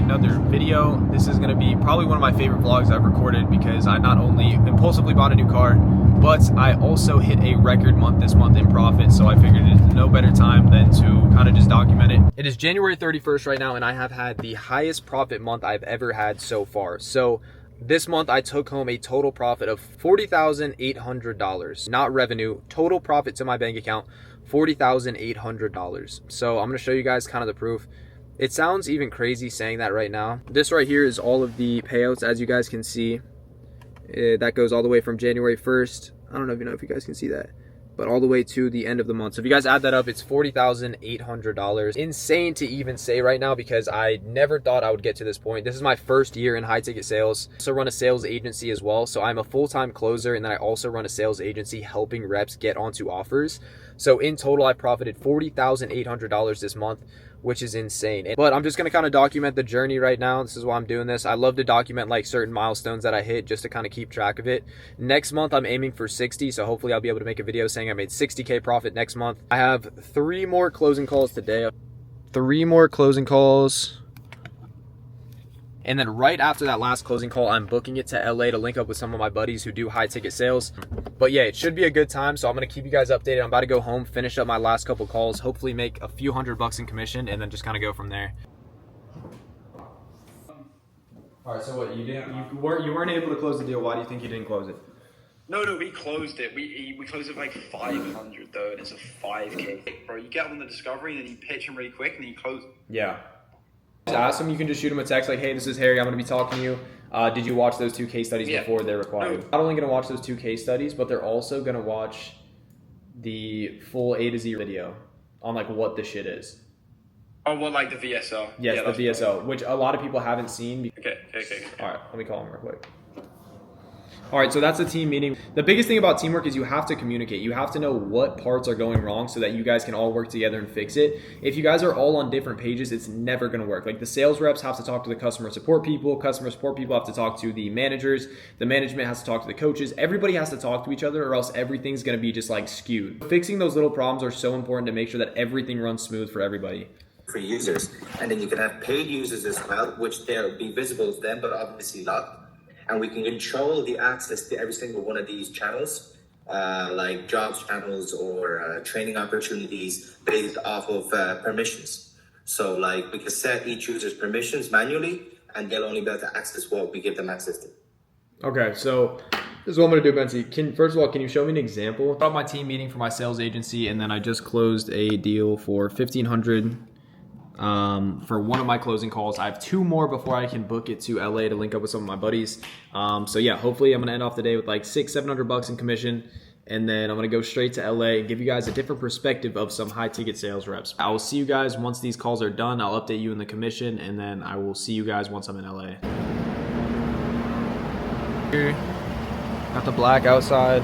another video. This is going to be probably one of my favorite vlogs I've recorded because I not only impulsively bought a new car, but I also hit a record month this month in profit. So I figured it's no better time than to kind of just document it. It is January 31st right now, and I have had the highest profit month I've ever had so far. So this month I took home a total profit of $40,800, not revenue, total profit to my bank account, $40,800. So I'm going to show you guys kind of the proof. It sounds even crazy saying that right now. This right here is all of the payouts, as you guys can see. That goes all the way from January 1st. I don't know if you guys can see that, but all the way to the end of the month. So if you guys add that up, it's $40,800. Insane to even say right now because I never thought I would get to this point. This is my first year in high ticket sales. I also run a sales agency as well. So I'm a full-time closer, and then I also run a sales agency helping reps get onto offers. So in total, I profited $40,800 this month, which is insane. But I'm just going to kind of document the journey right now. This is why I'm doing this. I love to document like certain milestones that I hit just to kind of keep track of it. Next month, I'm aiming for 60. So hopefully I'll be able to make a video saying I made 60K profit next month. I have 3 more closing calls today. 3 more closing calls. And then right after that last closing call, I'm booking it to LA to link up with some of my buddies who do high ticket sales. But yeah, it should be a good time. So I'm going to keep you guys updated. I'm about to go home, finish up my last couple calls, hopefully make a few $100 in commission, and then just kind of go from there. All right, so what, you weren't able to close the deal. Why do you think you didn't close it? No, we closed it. We closed it like 500 though, and it's a 5K. Bro, you get on the discovery and then you pitch him really quick and then you close. Yeah. Just ask them. You can just shoot them a text like, hey, this is Harry. I'm going to be talking to you. Did you watch those 2 case studies before they're required? Not only going to watch those 2 case studies, but they're also going to watch the full A to Z video on like what the shit is. Oh, what, like the VSO? Yes, yeah, the VSO, which a lot of people haven't seen. Okay. All right, let me call him real quick. All right, so that's a team meeting. The biggest thing about teamwork is you have to communicate. You have to know what parts are going wrong so that you guys can all work together and fix it. If you guys are all on different pages, it's never going to work. Like the sales reps have to talk to the customer support people have to talk to the managers, the management has to talk to the coaches. Everybody has to talk to each other, or else everything's going to be just like skewed. Fixing those little problems are so important to make sure that everything runs smooth for everybody. For users, and then you can have paid users as well, which they'll be visible to them, but obviously not. And we can control the access to every single one of these channels, like jobs channels or training opportunities based off of permissions. So like we can set each user's permissions manually, and they'll only be able to access what we give them access to. Okay, so this is what I'm going to do, Benzi. First of all, can you show me an example? I brought my team meeting for my sales agency, and then I just closed a deal for $1,500. For one of my closing calls. I have 2 more before I can book it to LA to link up with some of my buddies. So yeah, hopefully I'm gonna end off the day with like $600-700 in commission, and then I'm gonna go straight to LA and give you guys a different perspective of some high ticket sales reps. I will see you guys once these calls are done. I'll update you in the commission, and then I will see you guys once I'm in LA. Here, got the black outside.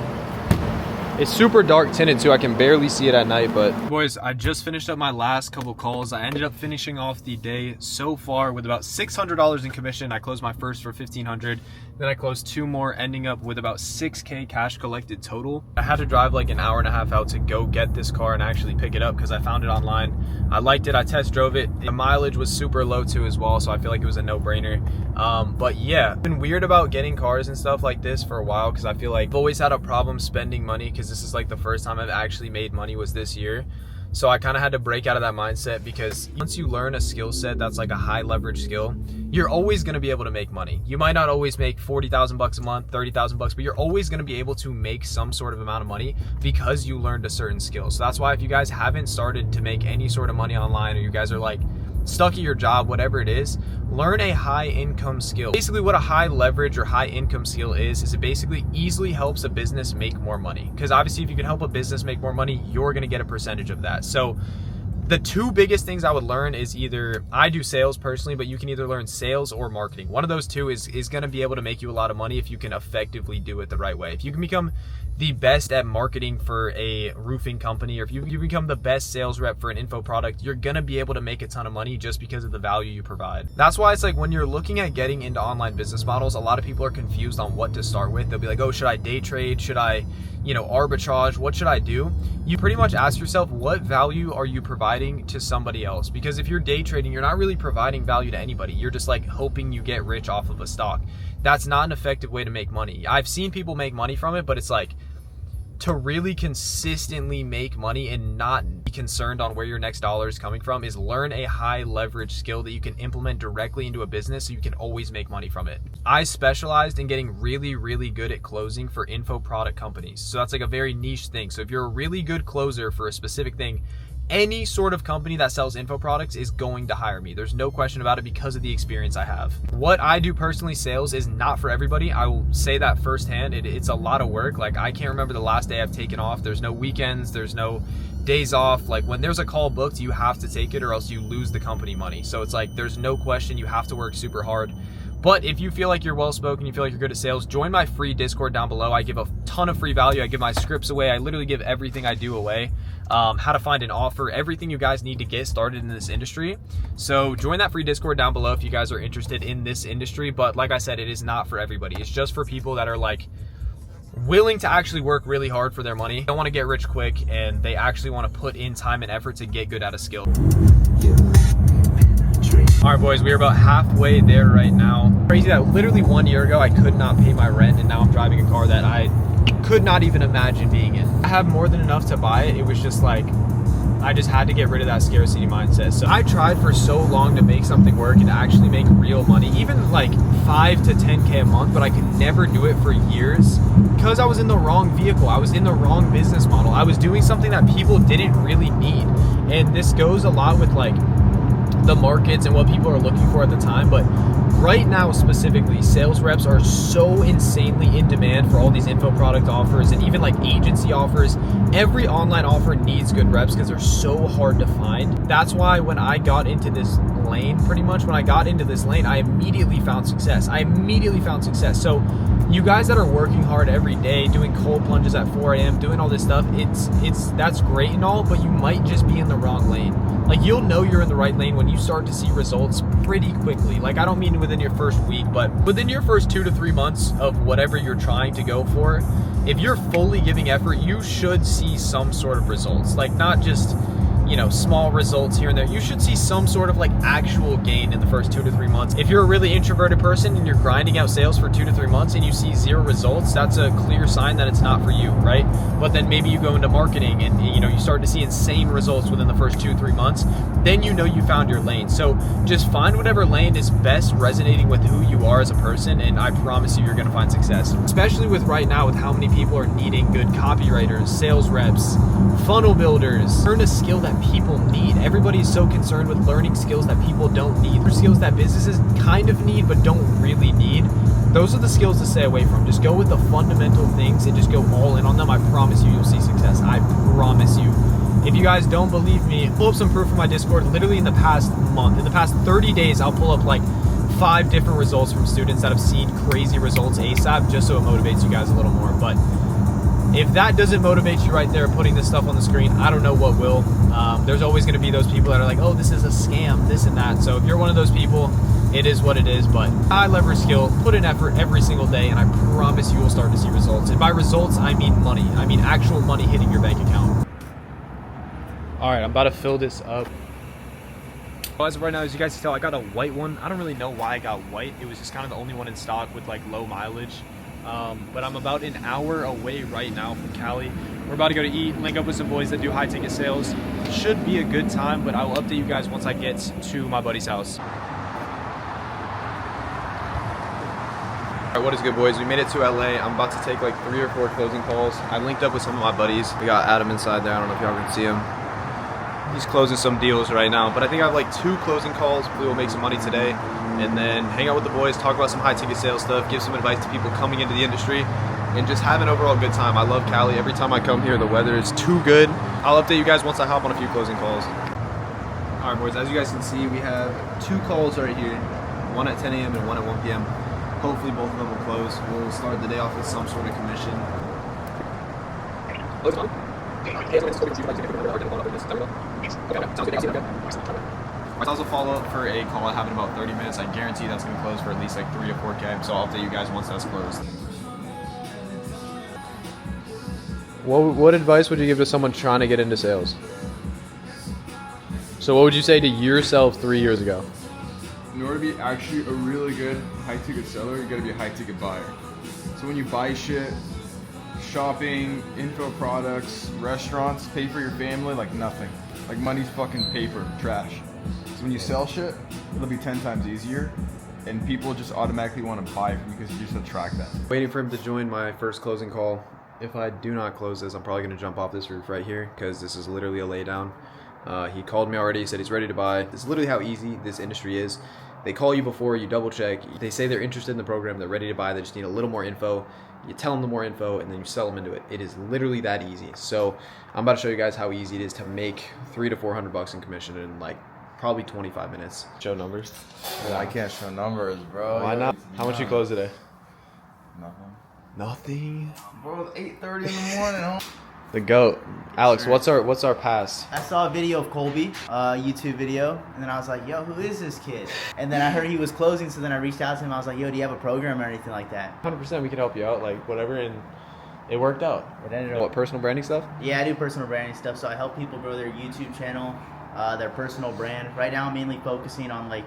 It's super dark tinted too. I can barely see it at night, but boys, I just finished up my last couple calls. I ended up finishing off the day so far with about $600 in commission. I closed my first for $1,500. Then I closed 2 more, ending up with about 6K cash collected total. I had to drive like an hour and a half out to go get this car and actually pick it up because I found it online. I liked it. I test drove it. The mileage was super low too as well, so I feel like it was a no-brainer. But yeah, I've been weird about getting cars and stuff like this for a while because I feel like I've always had a problem spending money because this is like the first time I've actually made money was this year. So I kind of had to break out of that mindset because once you learn a skill set that's like a high leverage skill, you're always going to be able to make money. You might not always make $40,000 a month, $30,000, but you're always going to be able to make some sort of amount of money because you learned a certain skill. So that's why if you guys haven't started to make any sort of money online, or you guys are like stuck at your job, whatever it is, learn a high income skill. Basically what a high leverage or high income skill is it basically easily helps a business make more money. Because obviously if you can help a business make more money, you're going to get a percentage of that. So the 2 biggest things I would learn is either, I do sales personally, but you can either learn sales or marketing. One of those 2 is going to be able to make you a lot of money if you can effectively do it the right way. If you can become the best at marketing for a roofing company, or if you become the best sales rep for an info product, you're gonna be able to make a ton of money just because of the value you provide. That's why it's like when you're looking at getting into online business models, a lot of people are confused on what to start with. They'll be like, oh, should I day trade? Should I, arbitrage? What should I do? You pretty much ask yourself, what value are you providing providing to somebody else. Because if you're day trading, you're not really providing value to anybody. You're just like hoping you get rich off of a stock. That's not an effective way to make money. I've seen people make money from it, but it's like, to really consistently make money and not be concerned on where your next dollar is coming from is learn a high leverage skill that you can implement directly into a business so you can always make money from it. I specialized in getting really, really good at closing for info product companies. So that's like a very niche thing. So if you're a really good closer for a specific thing, any sort of company that sells info products is going to hire me. There's no question about it because of the experience I have. What I do personally, sales, is not for everybody. I will say that firsthand. It's a lot of work. Like, I can't remember the last day I've taken off. There's no weekends. There's no days off. Like, when there's a call booked, you have to take it or else you lose the company money. So it's like, there's no question you have to work super hard. But if you feel like you're well-spoken, you feel like you're good at sales, join my free Discord down below. I give a ton of free value. I give my scripts away. I literally give everything I do away. How to find an offer, everything you guys need to get started in this industry. So join that free Discord down below if you guys are interested in this industry. But like I said, it is not for everybody. It's just for people that are like willing to actually work really hard for their money, don't want to get rich quick, and they actually want to put in time and effort to get good at a skill. All right, boys, we are about halfway there right now. Crazy that literally 1 year ago, I could not pay my rent, and now I'm driving a car that I could not even imagine being in. I have more than enough to buy it. It was just like, I just had to get rid of that scarcity mindset. So I tried for so long to make something work and actually make real money, even like 5 to 10K a month, but I could never do it for years because I was in the wrong vehicle. I was in the wrong business model. I was doing something that people didn't really need. And this goes a lot with like the markets and what people are looking for at the time. But right now specifically, sales reps are so insanely in demand for all these info product offers and even like agency offers. Every online offer needs good reps because they're so hard to find. That's why when I got into this lane, I immediately found success. So you guys that are working hard every day, doing cold plunges at 4 a.m., doing all this stuff, that's great and all, but you might just be in the wrong lane. Like, you'll know you're in the right lane when you start to see results pretty quickly. Like, I don't mean within your first week, but within your first 2 to 3 months of whatever you're trying to go for, if you're fully giving effort, you should see some sort of results. Like, not just, you know, small results here and there. You should see some sort of like actual gain in the first 2 to 3 months. If you're a really introverted person and you're grinding out sales for 2 to 3 months and you see 0 results, that's a clear sign that it's not for you, right? But then maybe you go into marketing and, you know, you start to see insane results within the first 2-3 months. Then you know you found your lane. So just find whatever lane is best resonating with who you are as a person, and I promise you're gonna find success. Especially with right now, with how many people are needing good copywriters, sales reps, funnel builders. Learn a skill that people need. Everybody is so concerned with learning skills that people don't need. Skills that businesses kind of need but don't really need. Those are the skills to stay away from. Just go with the fundamental things and just go all in on them. I promise you'll see success. I promise you. If you guys don't believe me, pull up some proof from my Discord. Literally in the past month, in the past 30 days, I'll pull up like 5 different results from students that have seen crazy results ASAP, just so it motivates you guys a little more. But if that doesn't motivate you right there, putting this stuff on the screen, I don't know what will. There's always going to be those people that are like, oh, this is a scam, this and that. So if you're one of those people, it is what it is. But high leverage skill, put in effort every single day, and I promise you will start to see results. And by results, I mean money. I mean actual money hitting your bank account. All right, I'm about to fill this up. As of right now, as you guys can tell, I got a white one. I don't really know why I got white. It was just kind of the only one in stock with like low mileage. But I'm about an hour away right now from Cali. We're about to go to eat, link up with some boys that do high ticket sales. Should be a good time, but I will update you guys once I get to my buddy's house. All right, what is good, boys? We made it to LA. I'm about to take like 3 or 4 closing calls. I linked up with some of my buddies. We got Adam inside there. I don't know if y'all can see him. He's closing some deals right now, but I think I have like 2 closing calls. Hopefully we'll make some money today, and then hang out with the boys, talk about some high ticket sales stuff, give some advice to people coming into the industry, and just have an overall good time. I love Cali. Every time I come here, the weather is too good. I'll update you guys once I hop on a few closing calls. All right, boys, as you guys can see, we have 2 calls right here, one at 10 a.m. and one at 1 p.m. Hopefully both of them will close. We'll start the day off with some sort of commission. I'll also follow up for a call I have in about 30 minutes. I guarantee that's going to close for at least like 3 to 4K. So I'll update you guys once that's closed. What advice would you give to someone trying to get into sales? So what would you say to yourself 3 years ago? In order to be actually a really good high-ticket seller, you gotta be a high-ticket buyer. So when you buy shit, shopping, info products, restaurants, pay for your family, like nothing. Like money's fucking paper, trash. So when you sell shit, it'll be 10 times easier, and people just automatically want to buy from you because you just attract them. Waiting for him to join my first closing call. If I do not close this, I'm probably going to jump off this roof right here because this is literally a lay down. He called me already, said he's ready to buy. This is literally how easy this industry is. They call you before, you double check. They say they're interested in the program, they're ready to buy, they just need a little more info. You tell them the more info and then you sell them into it. It is literally that easy. So I'm about to show you guys how easy it is to make $300 to $400 in commission in like probably 25 minutes. Show numbers. I can't show numbers, bro. Why not? How much you close today? Nothing. Nothing. Bro, it's 8:30 in the morning. The GOAT. Alex, what's our pass? I saw a video of Colby, YouTube video, and then I was like, yo, who is this kid? And then I heard he was closing, so then I reached out to him. I was like, yo, do you have a program or anything like that? 100% we can help you out, like whatever, and it worked out. It ended up, What, personal branding stuff? yeah, I do personal branding stuff, so I help people grow their YouTube channel, their personal brand. Right now I'm mainly focusing on like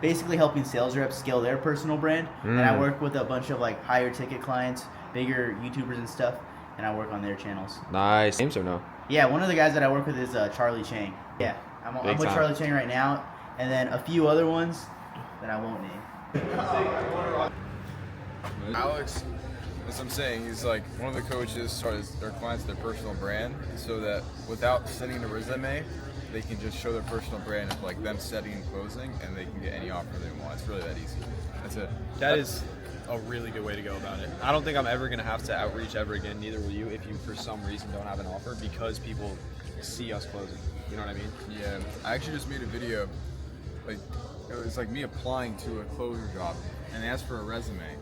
basically helping sales reps scale their personal brand, and I work with a bunch of like higher ticket clients, bigger YouTubers and stuff, and I work on their channels. Nice. Names or no? Yeah, one of the guys that I work with is Charlie Chang. Yeah, I'm with time. Charlie Chang right now, and then a few other ones that I won't name. Alex, as I'm saying, he's like one of the coaches started their clients their personal brand so that without sending a resume, they can just show their personal brand of like them setting and closing, and they can get any offer they want. It's really that easy. That's it. That is a really good way to go about it. I don't think I'm ever going to have to outreach ever again, neither will you, if you for some reason don't have an offer, because people see us closing. You know what I mean? Yeah, I actually just made a video, like it was like me applying to a closer job, and they asked for a resume.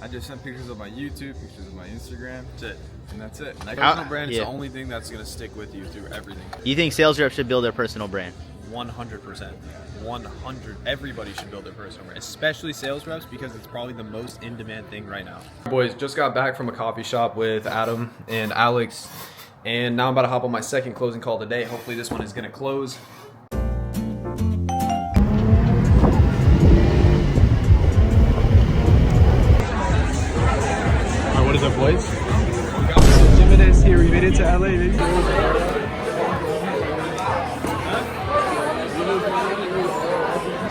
I just sent pictures of my YouTube, pictures of my Instagram. That's it. And that's it. Like, personal brand is yeah. the only thing that's going to stick with you through everything. You think sales reps should build their personal brand? 100%. 100. Everybody should build their personal brand, especially sales reps, because it's probably the most in-demand thing right now. Boys, just got back from a coffee shop with Adam and Alex, and now I'm about to hop on my second closing call today. Hopefully this one is going to close. Alright, what is up, boys? Jimenez here. We made it to LA, baby.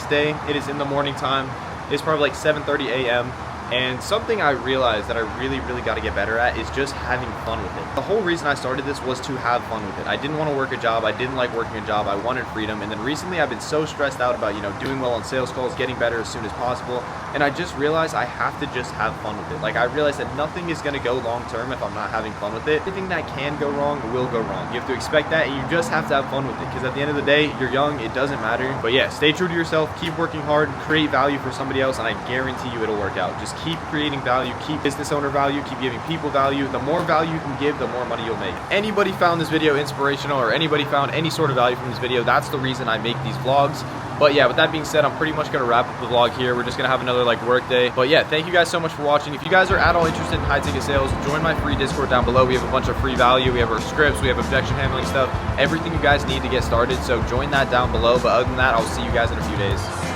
Day. It is in the morning time. It's probably like 7:30 a.m. And something I realized that I really got to get better at is just having fun with it. The whole reason I started this was to have fun with it. I didn't want to work a job. I didn't like working a job. I wanted freedom. And then recently I've been so stressed out about, doing well on sales calls, getting better as soon as possible. And I just realized I have to just have fun with it. Like, I realized that nothing is going to go long term if I'm not having fun with it. Everything that can go wrong will go wrong. You have to expect that, and you just have to have fun with it, because at the end of the day, you're young, it doesn't matter. But yeah, stay true to yourself, keep working hard, create value for somebody else, and I guarantee you it'll work out. Just keep creating value, keep business owner value, keep giving people value. The more value you can give, the more money you'll make. Anybody found this video inspirational, or anybody found any sort of value from this video, that's the reason I make these vlogs. But yeah, with that being said, I'm pretty much going to wrap up the vlog here. We're just going to have another work day. But yeah, thank you guys so much for watching. If you guys are at all interested in high ticket sales, join my free Discord down below. We have a bunch of free value. We have our scripts, we have objection handling stuff, everything you guys need to get started. So join that down below. But other than that, I'll see you guys in a few days.